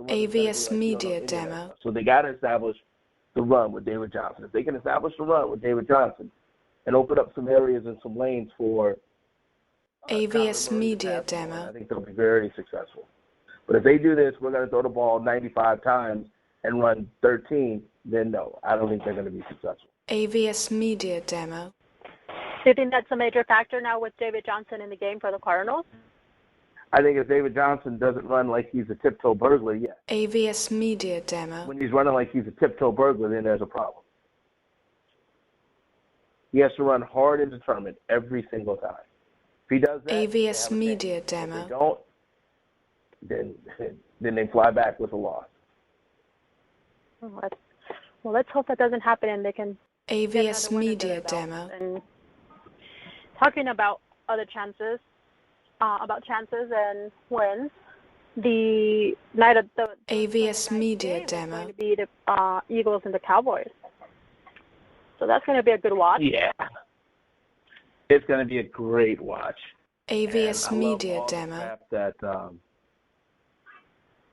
what it's going to be AVS like Media Indiana Demo. stuff. So they got to establish the run with David Johnson. If they can establish the run with David Johnson and open up some areas and some lanes for AVS Media Demo. I think they'll be very successful. But if they do this, we're going to throw the ball 95 times and run 13, then no, I don't think they're going to be successful. AVS Media Demo. Do you think that's a major factor now with David Johnson in the game for the Cardinals? I think if David Johnson doesn't run like he's a tiptoe burglar, yes. AVS Media Demo. When he's running like he's a tiptoe burglar, then there's a problem. He has to run hard and determined every single time. If he does that, AVS Media Demo. If they don't, then they fly back with a loss. Well, let's hope that doesn't happen and they can AVS Media Demo. And talking about other chances, and wins, the night of the AVS Media game Demo. is going to be the Eagles and the Cowboys. So that's going to be a good watch. Yeah. It's going to be a great watch. AVS Media love all Demo. The crap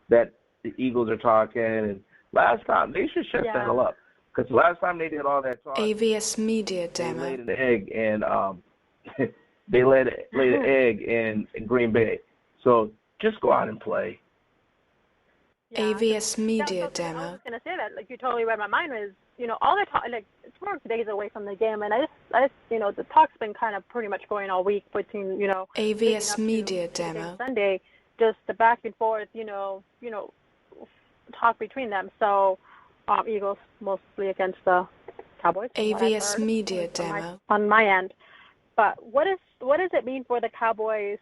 that the Eagles are talking, and last time they should shut the hell up, because last time they did all that talk, AVS Media Demo. they laid an egg and they laid an egg in Green Bay. So just go out and play. AVS Media I Demo. was going to say that, like, you totally read my mind. Is, all the talk, like, it's 4 days away from the game, and I just, the talk's been kind of pretty much going all week between, AVS Media Demo. Sunday, just the back and forth, talk between them. So, Eagles mostly against the Cowboys. AVS Media Demo. On my end, but what does it mean for the Cowboys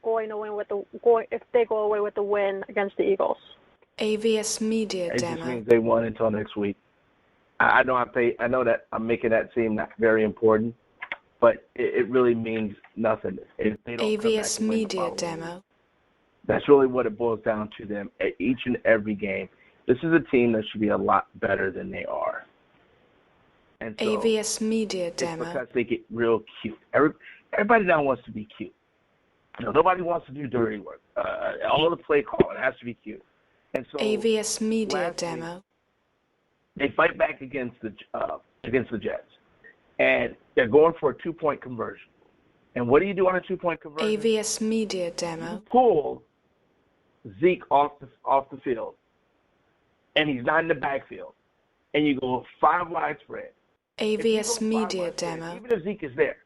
if they go away with the win against the Eagles? AVS Media It Demo. just means they won until next week. I know that I'm making that seem not very important, but it really means nothing if they don't AVS come back Media Demo. That's really what it boils down to them at each and every game. This is a team that should be a lot better than they are. And so AVS Media it's Demo. because they get real cute. Everybody now wants to be cute. Nobody wants to do dirty work. All the play calling has to be cute. And so AVS Media Demo. They fight back against the Jets, and they're going for a 2-point conversion. And what do you do on a 2-point conversion? AVS Media Demo. You pull Zeke off the field, and he's not in the backfield, and you go 5 wide spread. AVS Media Demo. Even if Zeke is there,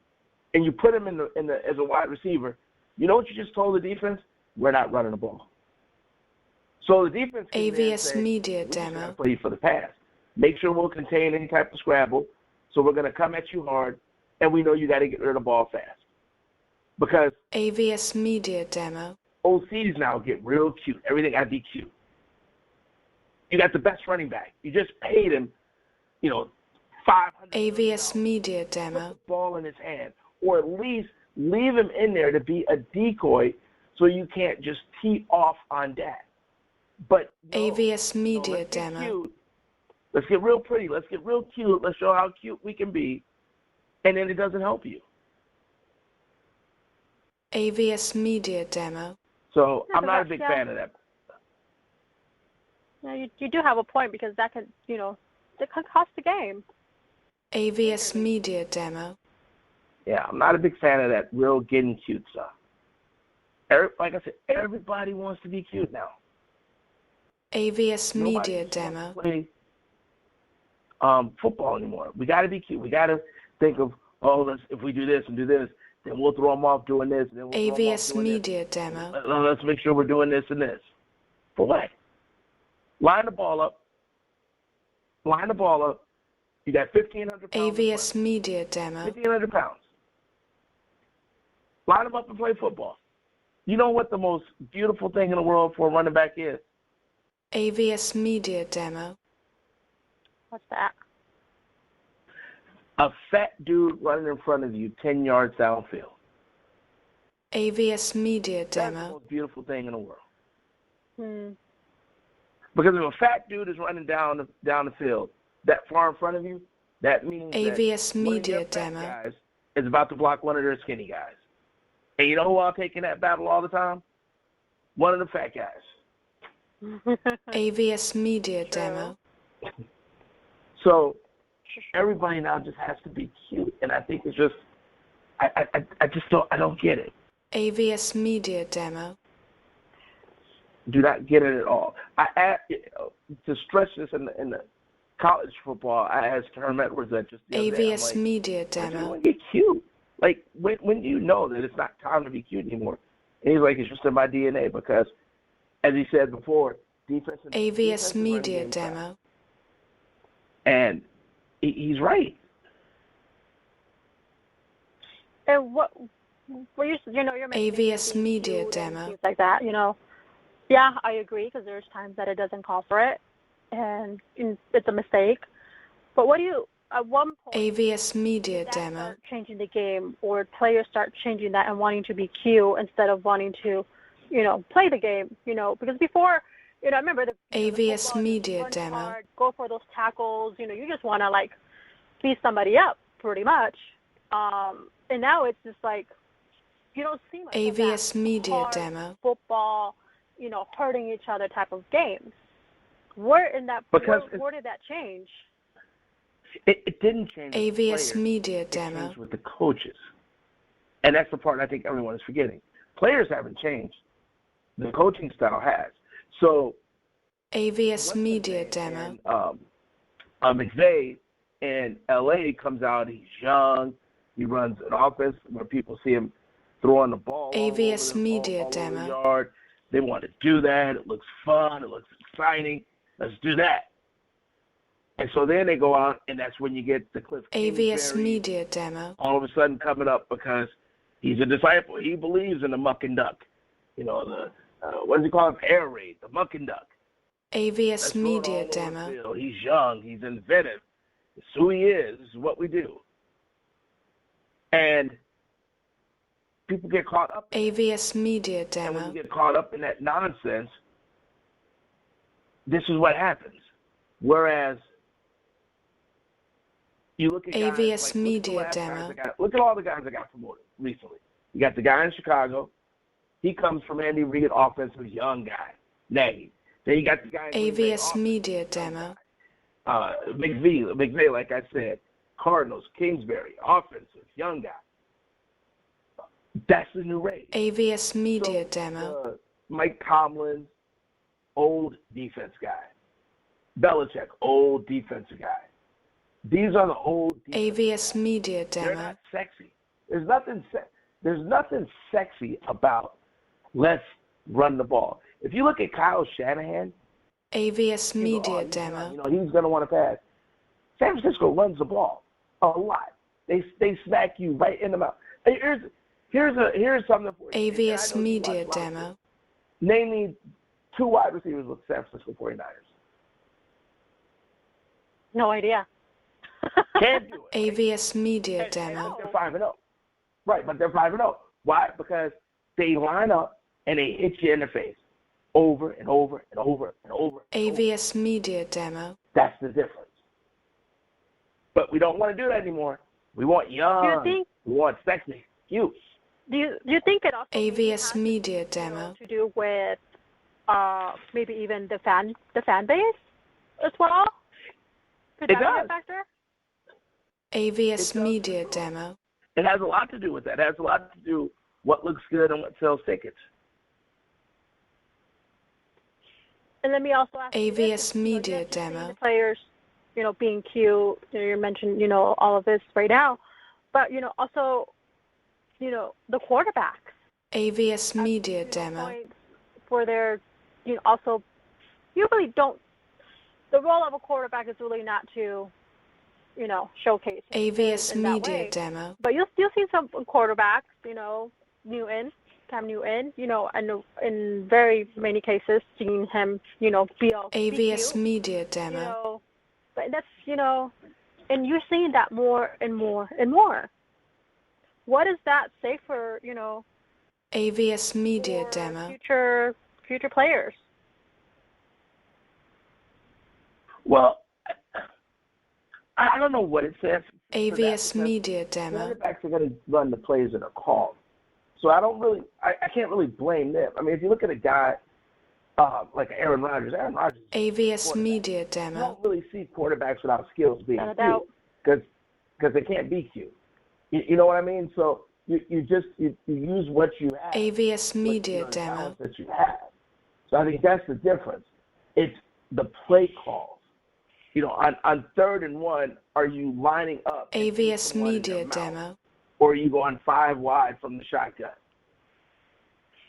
and you put him in the as a wide receiver, you know what you just told the defense? We're not running the ball. So the defense can AVS Media Demo. Play for the pass. Make sure we'll contain any type of scramble. So we're going to come at you hard, and we know you got to get rid of the ball fast. Because AVS Media Demo. OCs now get real cute. Everything got to be cute. You got the best running back. You just paid him, $500. AVS Media Demo. Put the ball in his hand, or at least leave him in there to be a decoy, so you can't just tee off on that. But AVS Media Demo. Cute. Let's get real pretty. Let's get real cute. Let's show how cute we can be, and then it doesn't help you. AVS Media Demo. So I'm not a big fan of that. Yeah, you do have a point, because that could, that could cost the game. AVS Media Demo. Yeah, I'm not a big fan of that real getting cute stuff. Like I said, everybody wants to be cute now. AVS Media Nobody Demo. Play football anymore. We got to be cute. We got to think of, if we do this and do this, then we'll throw them off doing this. And then we'll AVS Media Demo. Let's make sure we're doing this and this. For what? Line the ball up. You got 1,500 pounds. AVS Media Demo. 1,500 pounds. Line them up and play football. You know what the most beautiful thing in the world for a running back is? AVS Media Demo. What's that? A fat dude running in front of you 10 yards downfield. AVS Media Demo. That's the most beautiful thing in the world. Hmm. Because if a fat dude is running down the field that far in front of you, that means AVS that Media one of your Demo. fat guys is about to block one of their skinny guys. And you know who I'll take in that battle all the time? One of the fat guys. AVS Media True. Demo. So everybody now just has to be cute, and I think it's just I just don't get it. AVS Media Demo. Do not get it at all. To stretch this in the college football, I asked Herm Edwards that just the other day. I'm AVS like, Media I just Demo. want to get cute. Like, when you know that it's not time to be cute anymore? And he's like, it's just in my DNA because, as he said before, defense AVS running Media game fast. Demo. And he's right. And what you're mentioning AVS being Media cute and Demo. things like that. Yeah, I agree because there's times that it doesn't call for it, and it's a mistake. But what do you at one point AVS Media did that Demo. start changing the game, or players start changing that and wanting to be cute instead of wanting to, play the game? Because before, I remember the AVS football, Media run Demo. hard, go for those tackles. You just want to like beat somebody up pretty much. And now it's just like you don't see much of that AVS Media hard Demo. football, hurting each other type of games. Where did that change? It didn't change. with the AVS players. Media It Demo. changed with the coaches. And that's the part I think everyone is forgetting. Players haven't changed. The coaching style has. So AVS Media Demo. And McVay in LA comes out, he's young, he runs an offense where people see him throwing the ball AVS Media all over the Demo. yard. They want to do that. It looks fun. It looks exciting. Let's do that. And so then they go out, and that's when you get the Cliff AVS Kingsbury Media Demo. all of a sudden coming up because he's a disciple. He believes in the muck and duck. What does he call it? Air raid, the muck and duck. AVS Let's throw it Media all over the Demo. field. He's young. He's inventive. It's who he is. This is what we do. And people get caught up in it. AVS Media And when Demo. you get caught up in that nonsense, this is what happens. Whereas you look at guys AVS like, Media Demo. look at all the guys that got promoted recently. You got the guy in Chicago. He comes from Andy Reid offensive young guy, Nagy. Then you got the guy in Green Bay, AVS Media Demo. McVay, like I said, Cardinals, Kingsbury, offensive, young guy. That's the new race. AVS Media So, Demo. Mike Tomlin, old defense guy. Belichick, old defensive guy. These are the old defense AVS guys. Media They're Demo. not sexy. There's nothing sexy about let's run the ball. If you look at Kyle Shanahan, AVS Media he's Demo. he's going to want to pass. San Francisco runs the ball a lot. They smack you right in the mouth. Hey, here's something for you. AVS I know you Media watch a lot of Demo. this. Name me 2 wide receivers with San Francisco 49ers. No idea. Can't do it. AVS Media And Demo. they're 5-0. Right, but they're 5-0. Why? Because they line up and they hit you in the face over and over and over and over. AVS Media Demo. That's the difference. But we don't want to do that anymore. We want young. We want sexy, cute. Do you think it also maybe has AVS Media Demo. to do with maybe even the fan base as well? Could It that be does. a factor? AVS It does. Media Demo. It has a lot to do with that. It has a lot to do what looks good and what sells tickets. And let me also ask you AVS this, Media you're seeing Demo. the players, being cute. You mentioned, all of this right now, but also, the quarterbacks. AVS Media Demo. Points for their, also, you really don't. The role of a quarterback is really not to, showcase. AVS in that Media way. Demo. But you'll see some quarterbacks, Cam Newton, and in very many cases, seeing him, be all AVS cute, Media Demo. but that's, and you're seeing that more and more and more. What does that say for, AVS Media for Demo. future players? Well, I don't know what it says. AVS Media Demo. Quarterbacks are going to run the plays that are called. So I can't really blame them. I mean, if you look at a guy like Aaron Rodgers. Aaron Rodgers is AVS Media you Demo. don't really see quarterbacks without skills being Without a cute doubt. because they can't be cute. You know what I mean? So you use what you have. AVS Media The Demo. talents that you have. So I think that's the difference. It's the play calls. You know, on 3rd and 1, are you lining up and AVS putting someone in Media their mouth, Demo. or are you going 5 wide from the shotgun?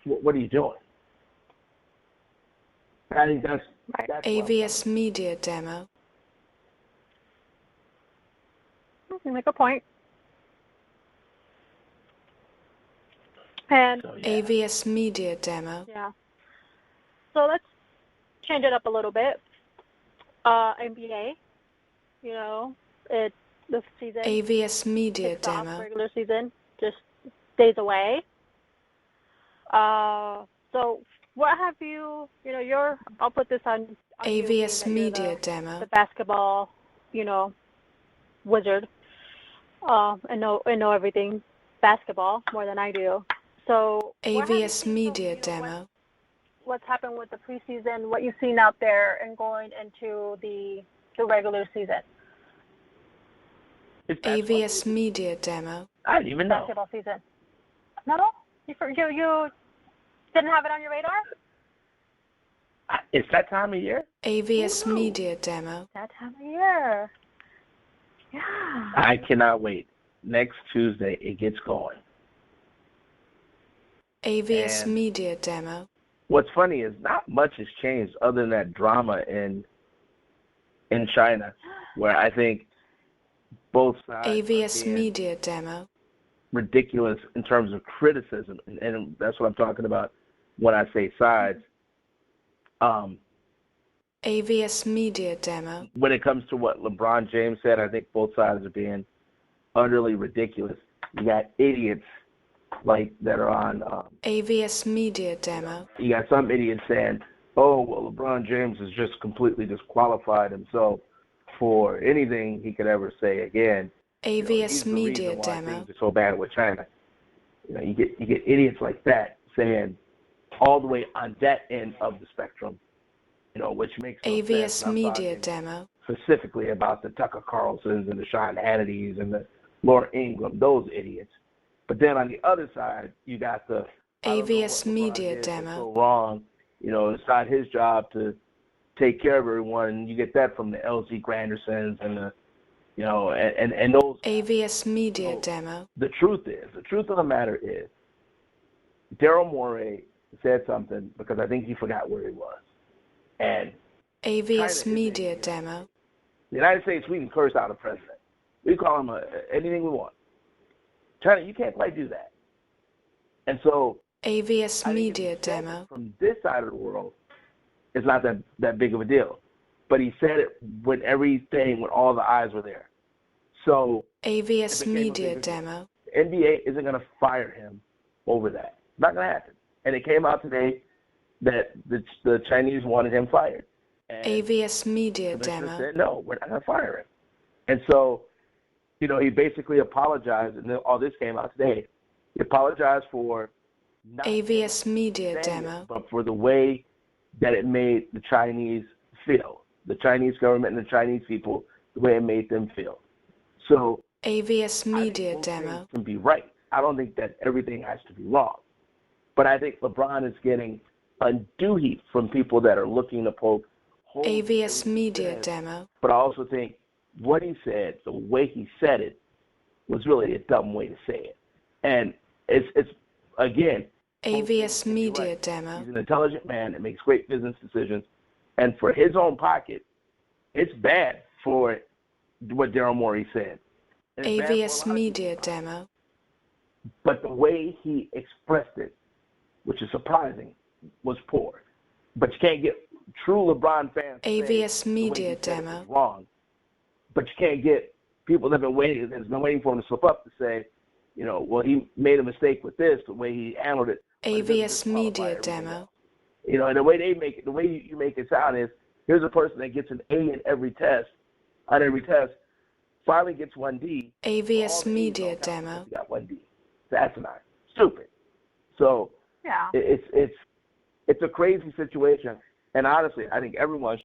What are you doing? I think that's AVS Media Demo. You make a point. And so, AVS Media Demo. yeah. So let's change it up a little bit. NBA, you know, it's the season. AVS Media Kicks off, Demo. regular season, just days away. So what have you know, I'll put this on you, being AVS that you're Media the Demo. basketball, wizard, and know everything basketball more than I do. So what have you AVS seen Media from, Demo. what's happened with the preseason, what you've seen out there, and going into the regular season? AVS Media Demo. I didn't even know. Basketball season. No? You didn't have it on your radar? It's that time of year? AVS Media Demo. That time of year. Yeah. I cannot wait. Next Tuesday, it gets going. AVS And Media Demo. what's funny is not much has changed other than that drama in China, where I think both sides AVS are being Media Demo. ridiculous in terms of criticism, and that's what I'm talking about when I say sides. AVS Media Demo. When it comes to what LeBron James said, I think both sides are being utterly ridiculous. You got idiots like that are on. AVS Media Demo. You got some idiots saying, "Oh, well, LeBron James has just completely disqualified himself for anything he could ever say again." AVS He's the Media reason why Demo. things are so bad with China. You get idiots like that saying all the way on that end of the spectrum, which makes no sense. AVS I'm Media talking Demo. specifically about the Tucker Carlsons and the Sean Hannitys and the Laura Ingraham, those idiots. But then on the other side, you got the AVS Media that's Demo. so wrong. It's not his job to take care of everyone. You get that from the LZ Grandersons and the, and those. AVS Media So, Demo. the truth of the matter is, Daryl Morey said something because I think he forgot where he was. And AVS Media Demo. the United States, we can curse out a president. We call him anything we want. China, you can't quite do that. And so AVS I think Media if he said Demo. it from this side of the world, it's not that big of a deal. But he said it when all the eyes were there. So AVS Media Demo. the NBA isn't going to fire him over that. Not going to happen. And it came out today that the Chinese wanted him fired. And AVS Media the commissioner Demo. said, no, we're not going to fire him. And so, he basically apologized, and then all this came out today. He apologized for not AVS Media saying Demo. it, but for the way that it made the Chinese feel, the Chinese government and the Chinese people, the way it made them feel. So AVS I Media think both Demo. things can be right. I don't think that everything has to be wrong. But I think LeBron is getting undue heat from people that are looking to poke holes in AVS everything he Media says. Demo. But I also think what he said, the way he said it, was really a dumb way to say it. And it's again, both things AVS can be Media right. Demo. He's an intelligent man that makes great business decisions. And for his own pocket, it's bad for what Daryl Morey said. It's bad for a AVS lot of Media people. Demo. But the way he expressed it, which is surprising, was poor. But you can't get true LeBron fans to say AVS the way he Media said it Demo. was wrong. But you can't get people that's been waiting for him to slip up to say, well, he made a mistake with this, the way he handled it. but it doesn't AVS disqualify Media everything Demo. else. And the way they make it, the way you make it sound is, here's a person that gets an A in every test, finally gets 1D. AVS Media Demo. He got 1D. That's not stupid. So Yeah. it's It's a crazy situation, and honestly, I think everyone